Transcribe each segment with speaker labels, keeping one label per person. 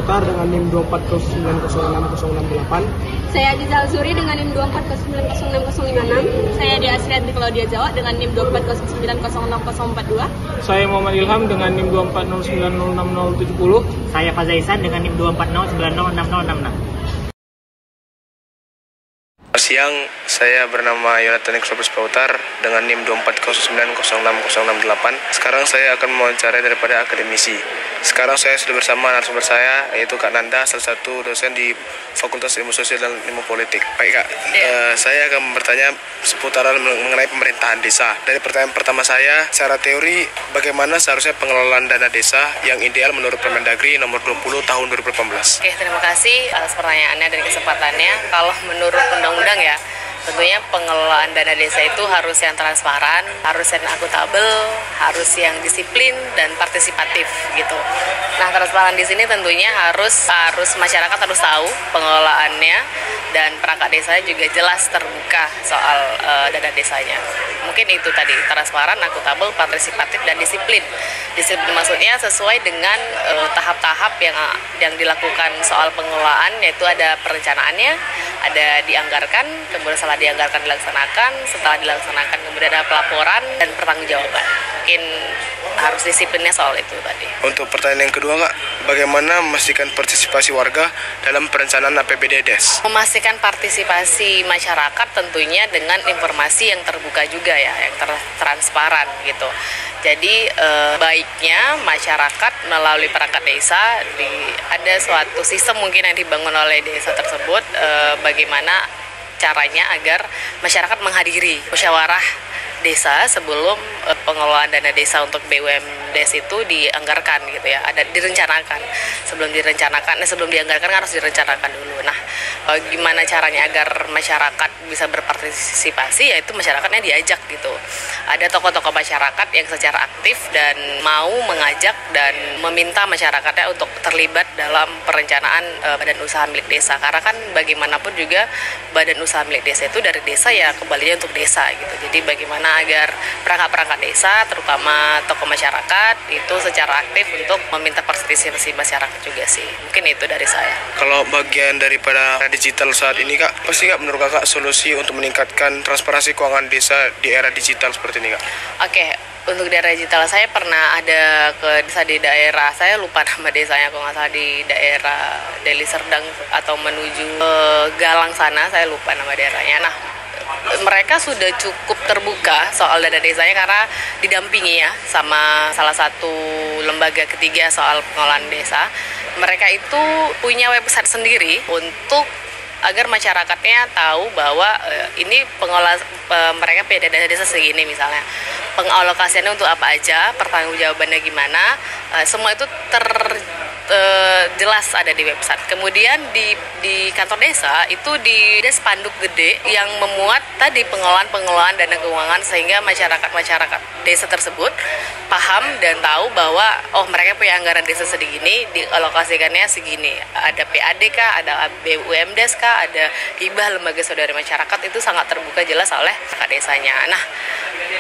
Speaker 1: Seputar dengan NIM 2409060668.
Speaker 2: Saya Aziza Alzuri dengan NIM 2409066056.
Speaker 3: Saya Dia Asrianti Claudia Jawa dengan NIM 2409066042.
Speaker 4: Saya Muhammad Ilham dengan NIM 2409066070.
Speaker 5: Saya Fazaisan dengan NIM 2409066066.
Speaker 6: Siang, saya bernama Yonatan Exobus Pautar dengan NIM 2409066068. Sekarang saya akan mewawancarai daripada akademisi. Sekarang saya sudah bersama narasumber saya, yaitu Kak Nanda, salah satu dosen di Fakultas Ilmu Sosial dan Ilmu Politik. Baik Kak, saya akan bertanya seputaran mengenai pemerintahan desa. Dari pertanyaan pertama saya, secara teori bagaimana seharusnya pengelolaan dana desa yang ideal menurut Permendagri nomor 20 tahun 2018.
Speaker 3: Oke, terima kasih atas pertanyaannya dan kesempatannya. Kalau menurut undang-undang ya, tentunya pengelolaan dana desa itu harus yang transparan, harus yang akuntabel, harus yang disiplin dan partisipatif gitu. Nah, transparan di sini tentunya harus masyarakat harus tahu pengelolaannya dan perangkat desanya juga jelas terbuka soal dana desanya. Mungkin itu tadi, transparan, akuntabel, partisipatif dan disiplin. Disiplin maksudnya sesuai dengan tahap-tahap yang dilakukan soal pengelolaan, yaitu ada perencanaannya, ada dianggarkan, kemudian setelah dianggarkan dilaksanakan, setelah dilaksanakan kemudian ada pelaporan dan pertanggungjawaban. Mungkin harus disiplinnya soal itu tadi.
Speaker 6: Untuk pertanyaan yang kedua Kak, bagaimana memastikan partisipasi warga dalam perencanaan APBD DES?
Speaker 3: Memastikan partisipasi masyarakat tentunya dengan informasi yang terbuka juga ya, yang transparan gitu. Jadi baiknya masyarakat melalui perangkat desa ada suatu sistem mungkin yang dibangun oleh desa tersebut, bagaimana caranya agar masyarakat menghadiri musyawarah desa sebelum pengelolaan dana desa untuk BUMDes itu dianggarkan gitu ya, ada direncanakan. Sebelum dianggarkan harus direncanakan dulu. Nah, gimana caranya agar masyarakat bisa berpartisipasi, yaitu masyarakatnya diajak gitu. Ada tokoh-tokoh masyarakat yang secara aktif dan mau mengajak dan meminta masyarakatnya untuk terlibat dalam perencanaan badan usaha milik desa. Karena kan bagaimanapun juga badan usaha milik desa itu dari desa ya kembalinya untuk desa gitu. Jadi bagaimana agar perangkat-perangkat desa, terutama tokoh masyarakat, itu secara aktif untuk meminta partisipasi masyarakat juga sih. Mungkin itu dari saya.
Speaker 6: Kalau bagian daripada digital saat ini Kak, pasti Kak menurut Kakak solusi untuk meningkatkan transparansi keuangan desa di era digital seperti ini Kak?
Speaker 3: Oke, untuk di era digital saya pernah ada ke desa di daerah, saya lupa nama desanya, kalau nggak salah di daerah Deli Serdang atau menuju Galang sana, saya lupa nama daerahnya. Nah, mereka sudah cukup terbuka soal dana desanya karena didampingi ya sama salah satu lembaga ketiga soal pengelolaan desa. Mereka itu punya website sendiri untuk agar masyarakatnya tahu bahwa ini mereka punya dana desa segini misalnya. Pengalokasiannya untuk apa aja, pertanggungjawabannya gimana, semua itu jelas ada di website. Kemudian di kantor desa itu ada spanduk gede yang memuat tadi pengelolaan dana keuangan sehingga masyarakat desa tersebut paham dan tahu bahwa mereka punya anggaran desa segini, dialokasikannya segini. Ada PAD kah, ada BUMDes kah, ada hibah lembaga saudara masyarakat, itu sangat terbuka jelas oleh perangkat desanya. Nah,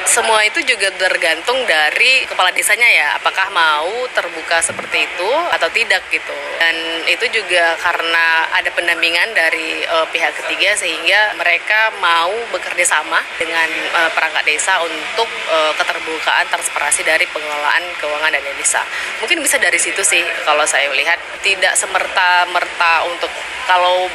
Speaker 3: semua itu juga tergantung dari kepala desanya ya, apakah mau terbuka seperti itu atau tidak gitu. Dan itu juga karena ada pendampingan dari pihak ketiga sehingga mereka mau bekerja sama dengan perangkat desa untuk keterbukaan transparansi dari pengelolaan keuangan dana desa. Mungkin bisa dari situ sih kalau saya melihat, tidak semerta-merta untuk kalau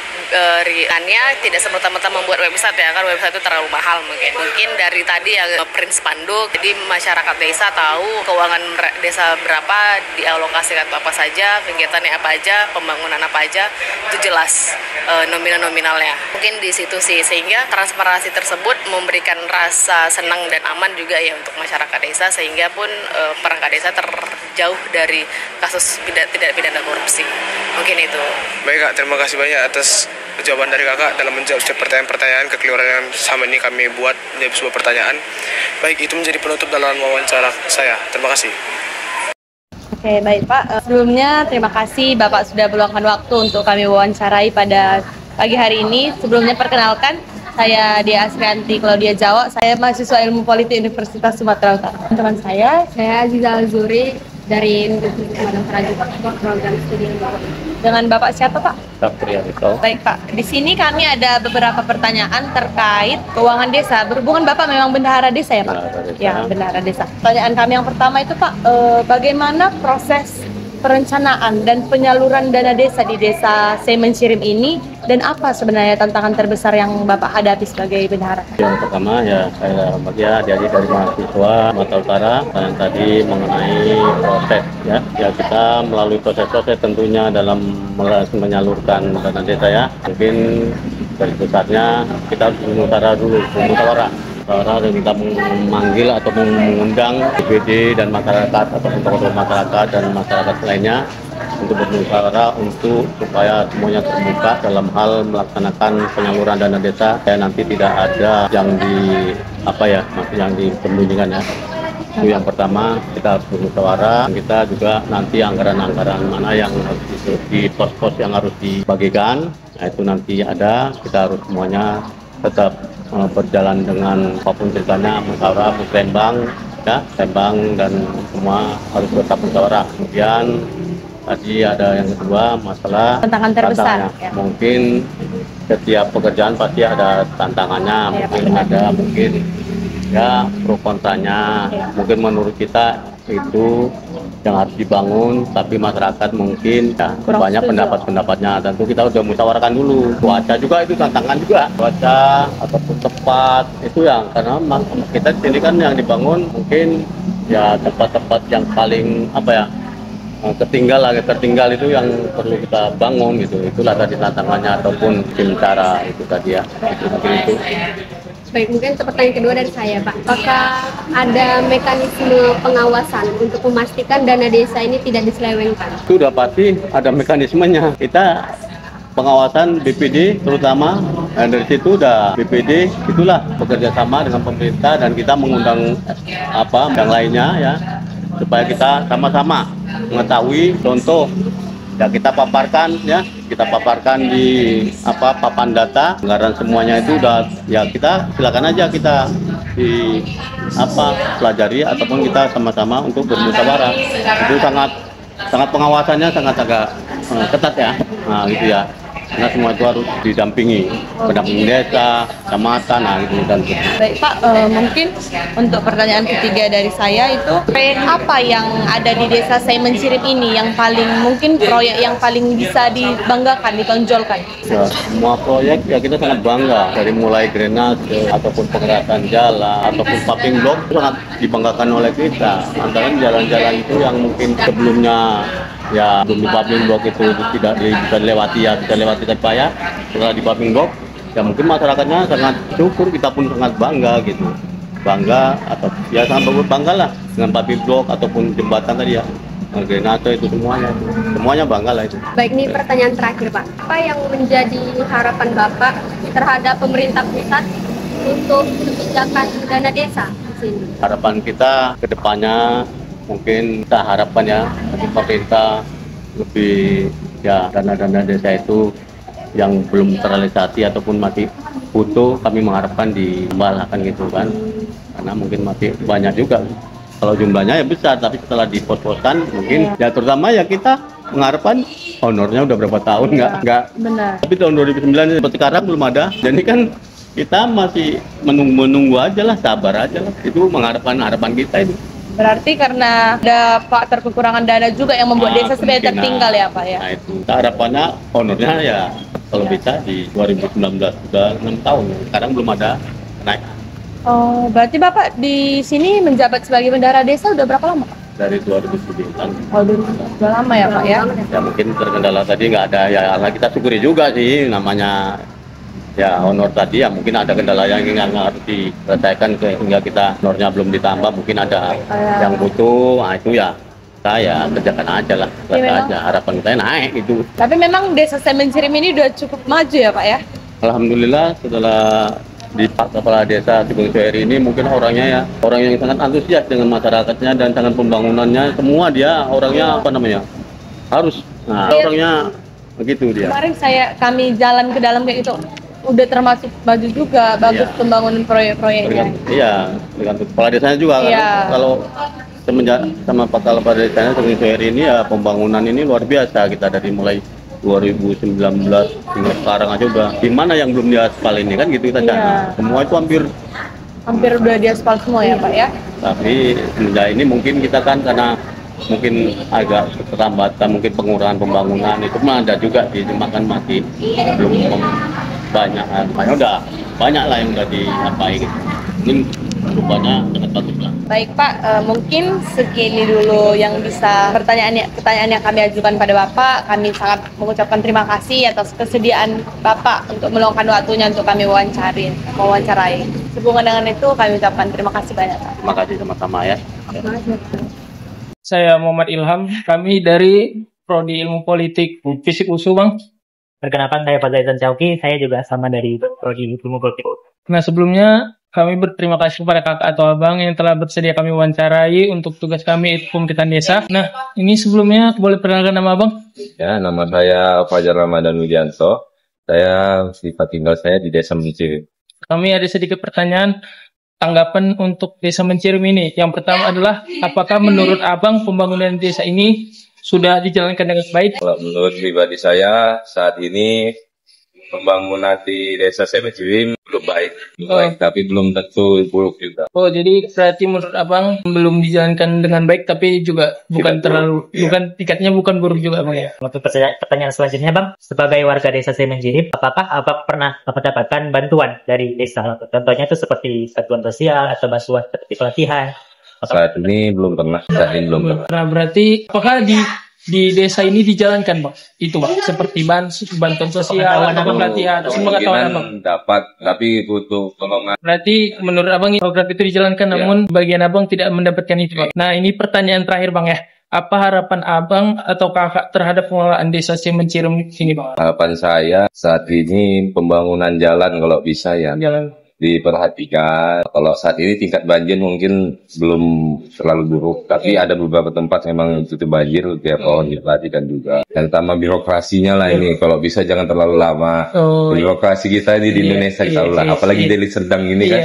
Speaker 3: ringannya tidak semerta-merta membuat website ya, kan website itu terlalu mahal mungkin dari tadi yang print spanduk, jadi masyarakat desa tahu keuangan desa berapa, dialokasikan apa saja, kegiatannya apa aja, pembangunan apa aja, itu jelas nominal-nominalnya. Mungkin di situ sih, sehingga transparansi tersebut memberikan rasa senang dan aman juga ya untuk masyarakat desa, sehingga pun perangkat desa terjauh dari kasus tidak pidana korupsi. Mungkin itu.
Speaker 6: Baik Kak, terima kasih banyak atas jawaban dari Kakak dalam menjawab setiap pertanyaan-pertanyaan kekeliruan yang sama ini kami buat menjadi sebuah pertanyaan. Baik, itu menjadi penutup dalam wawancara saya. Terima kasih.
Speaker 7: Oke, baik Pak. Sebelumnya terima kasih Bapak sudah meluangkan waktu untuk kami wawancarai pada pagi hari ini. Sebelumnya perkenalkan, saya Dia Asrianti Claudia Jawa. Saya mahasiswa Ilmu Politik Universitas Sumatera Utara. Teman saya
Speaker 2: Saya Aziza Alzuri dari Universitas Madang Prajurit, program studi ilmu politik.
Speaker 7: Dengan Bapak siapa Pak?
Speaker 1: Saprianto.
Speaker 7: Baik Pak, di sini kami ada beberapa pertanyaan terkait keuangan desa. Berhubungan Bapak memang bendahara desa ya Pak?
Speaker 1: Bendahara desa.
Speaker 7: Ya, bendahara desa. Pertanyaan kami yang pertama itu Pak, bagaimana proses perencanaan dan penyaluran dana desa di desa Semencirim ini, dan apa sebenarnya tantangan terbesar yang Bapak hadapi sebagai bendahara?
Speaker 1: Yang pertama ya saya adik-adik dari mahasiswa Sumatera Utara yang tadi mengenai proses ya kita melalui proses-proses tentunya dalam menyalurkan dana desa ya. Mungkin dari pusatnya kita harus bermusyawarah dan kita memanggil atau mengundang DPD dan masyarakat atau tokoh masyarakat dan masyarakat lainnya untuk bermusyawarah untuk supaya semuanya terbuka dalam hal melaksanakan penyaluran dana desa, supaya nanti tidak ada yang yang disembunyikan ya. Itu yang pertama, kita harus bermusyawarah. Kita juga nanti anggaran-anggaran mana yang harus di pos-pos yang harus dibagikan, nah itu nanti ada. Kita harus semuanya tetap berjalan dengan apapun ceritanya, musyawarah, musrembang, ya, sembang dan semua harus tetap musyawarah. Kemudian tadi ada yang kedua masalah
Speaker 7: Tantangan terbesar.
Speaker 1: Ya. Mungkin setiap pekerjaan pasti ada tantangannya,
Speaker 7: Ya,
Speaker 1: mungkin ada ya pro kontranya. Ya. Mungkin menurut kita itu yang harus dibangun, tapi masyarakat mungkin ya, banyak pendapat-pendapatnya. Tentu kita udah musyawarahkan dulu. Cuaca juga itu tantangan juga. Cuaca ataupun tepat itu yang karena kita di sini kan yang dibangun mungkin ya tempat-tempat yang paling tertinggal itu yang perlu kita bangun gitu. Itulah tadi tantangannya ataupun cara itu tadi ya. Itu.
Speaker 2: Baik, mungkin untuk pertanyaan kedua dari saya Pak, apakah ada mekanisme pengawasan untuk memastikan dana desa ini tidak diselewengkan?
Speaker 1: Itu udah pasti ada mekanismenya. Kita pengawasan BPD terutama, dari situ udah BPD itulah bekerja sama dengan pemerintah dan kita mengundang yang lainnya ya, supaya kita sama-sama mengetahui contoh ya kita paparkan di papan data anggaran semuanya itu udah ya kita silakan aja kita pelajari ataupun kita sama-sama untuk bermusyawarah. Itu sangat pengawasannya sangat agak ketat ya. Nah gitu ya. Karena semua itu harus didampingi, pendamping desa, kecamatan, gitu dan
Speaker 7: Baik Pak, mungkin untuk pertanyaan ketiga dari saya itu proyek apa yang ada di desa Semencirim ini yang mungkin proyek yang paling bisa dibanggakan, ditonjolkan?
Speaker 1: Ya, semua proyek ya kita sangat bangga, dari mulai drainase ataupun pengerasan jalan ataupun paving block itu sangat dibanggakan oleh kita. Antara jalan-jalan itu yang mungkin sebelumnya ya belum di paving block itu tidak bisa dilewati ya, bisa lewati tanpa ya. Setelah di paving block ya mungkin masyarakatnya sangat syukur, kita pun sangat bangga gitu, bangga atau ya sangat bangga lah dengan paving block ataupun jembatan tadi ya, drainase itu semuanya bangga lah itu.
Speaker 2: Baik, ini pertanyaan terakhir Pak, apa yang menjadi harapan Bapak terhadap pemerintah pusat untuk kebijakan dana desa di sini?
Speaker 1: Harapan kita ke depannya mungkin kita harapkan ya pemerintah lebih ya dana-dana desa itu yang belum terrealisasi ataupun masih butuh, kami mengharapkan ditambahkan gitu kan, karena mungkin masih banyak juga. Kalau jumlahnya ya besar, tapi setelah dipos-poskan mungkin ya terutama ya kita mengharapkan honornya udah berapa tahun nggak
Speaker 7: Benar.
Speaker 1: Tapi tahun 2009 seperti sekarang belum ada, jadi kan kita masih menunggu aja lah, sabar aja lah, itu harapan kita itu.
Speaker 7: Berarti karena ada faktor kekurangan dana juga yang membuat desa sebenarnya tertinggal ya Pak ya?
Speaker 1: Nah itu, harapannya honornya ya kalau bisa di 2019, sudah 6 tahun, sekarang belum ada naik.
Speaker 7: Oh, berarti Bapak di sini menjabat sebagai bendahara desa udah berapa lama Pak?
Speaker 1: Dari 2009.
Speaker 7: Oh, udah lama ya Pak ya?
Speaker 1: Ya mungkin terkendala tadi nggak ada ya, kita syukuri juga sih namanya ya honor tadi ya, mungkin ada kendala yang harus diselesaikan sehingga kita honornya belum ditambah, mungkin ada yang butuh, nah itu ya saya kerjakan aja lah, aja harapan saya naik itu.
Speaker 7: Tapi memang desa Semencirim ini udah cukup maju ya Pak ya?
Speaker 1: Alhamdulillah setelah di Pak Kepala Desa Sugeng Sueri ini mungkin orangnya ya orang yang sangat antusias dengan masyarakatnya dan sangat pembangunannya, semua dia orangnya harus orangnya begitu dia.
Speaker 7: Kemarin kami jalan ke dalam kayak itu udah termasuk maju juga, bagus pembangunan proyek-proyeknya.
Speaker 1: Iya, dengan kepala desanya juga kalau semenjak sama Pak Kepala Desanya Sugeng Sueri ini ya pembangunan ini luar biasa, kita dari mulai 2019 hingga sekarang aja udah gimana yang belum diaspal ini kan gitu kita cari. Semua itu
Speaker 7: Hampir udah diaspal semua ya Pak ya.
Speaker 1: tapi semenjak ini mungkin kita kan karena mungkin agak keterlambatan, mungkin pengurangan pembangunan itu mah ada juga sih, cuma kan masih belum banyak. Makanya udah banyak lah yang udah diapain gitu. Ini rupanya sangat bagus lah.
Speaker 7: Baik Pak, mungkin segini dulu yang bisa pertanyaan yang kami ajukan pada Bapak. Kami sangat mengucapkan terima kasih atas kesediaan Bapak untuk meluangkan waktunya untuk kami mewawancarai. Sehubungan dengan itu kami ucapkan terima kasih banyak Pak.
Speaker 1: Terima kasih sama-sama ya.
Speaker 4: Saya Muhammad Ilham, kami dari Prodi Ilmu Politik Fisik USU, Bang.
Speaker 5: Perkenalkan, saya Fazlizon Chauki, saya juga sama dari Prodi Ilmu Politik.
Speaker 4: Nah, sebelumnya kami berterima kasih kepada kakak atau abang yang telah bersedia kami wawancarai untuk tugas kami itu pemerintahan desa. Nah, ini sebelumnya boleh perkenalkan nama abang?
Speaker 8: Ya, nama saya Fajar Ramadan Widianto. Saya sifat tinggal saya di Desa Mencirim.
Speaker 4: Kami ada sedikit pertanyaan tanggapan untuk Desa Mencirim ini. Yang pertama adalah, apakah menurut abang pembangunan desa ini sudah dijalankan dengan baik?
Speaker 8: Kalau menurut pribadi saya, saat ini pembangunan di Desa Mencirim belum baik, tapi belum tentu buruk juga.
Speaker 4: Oh, jadi berarti menurut abang belum dijalankan dengan baik, tapi juga bukan tingkatnya bukan buruk juga, Bang ya?
Speaker 5: Untuk pertanyaan selanjutnya, Bang, sebagai warga Desa Semenjirip, apakah abang pernah mendapatkan bantuan dari desa? Contohnya itu seperti bantuan sosial atau bantuan seperti pelatihan?
Speaker 8: Saat ini belum pernah.
Speaker 4: Nah, berarti apakah di desa ini dijalankan, Bang? Itu, Bang, seperti bantuan sosial atau pelatihan, semua ketahuan abang.
Speaker 8: Dapat, tapi butuh tolongan.
Speaker 4: Berarti menurut abang program itu dijalankan, namun bagian abang tidak mendapatkan itu, Bang. Nah, ini pertanyaan terakhir, Bang ya. Apa harapan abang atau kakak terhadap pengelolaan desa Semencirim sini, Bang?
Speaker 8: Harapan saya saat ini pembangunan jalan kalau bisa ya. Diperhatikan. Kalau saat ini tingkat banjir mungkin belum terlalu buruk, tapi ada beberapa tempat memang itu banjir, kayak pohon diperhatikan juga. Dan tambah birokrasinya lah ini, kalau bisa jangan terlalu lama. Birokrasi kita ini di Indonesia kita lah, apalagi Deli Serdang ini kan,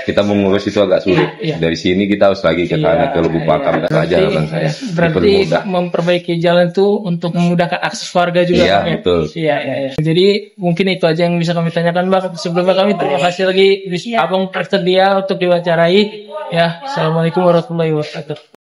Speaker 8: kita mengurus itu agak sulit. Dari sini kita harus lagi ke sana, ke Lubuk Pakam, aja harapan saya.
Speaker 4: Berarti memperbaiki jalan tuh untuk memudahkan akses warga juga.
Speaker 8: Iya, betul.
Speaker 4: Iya. Jadi mungkin itu aja yang bisa kami tanyakan, Bang. Sebelumnya kami terima kasih lagi abang bersedia untuk diwawancarai. Ya, assalamualaikum warahmatullahi wabarakatuh.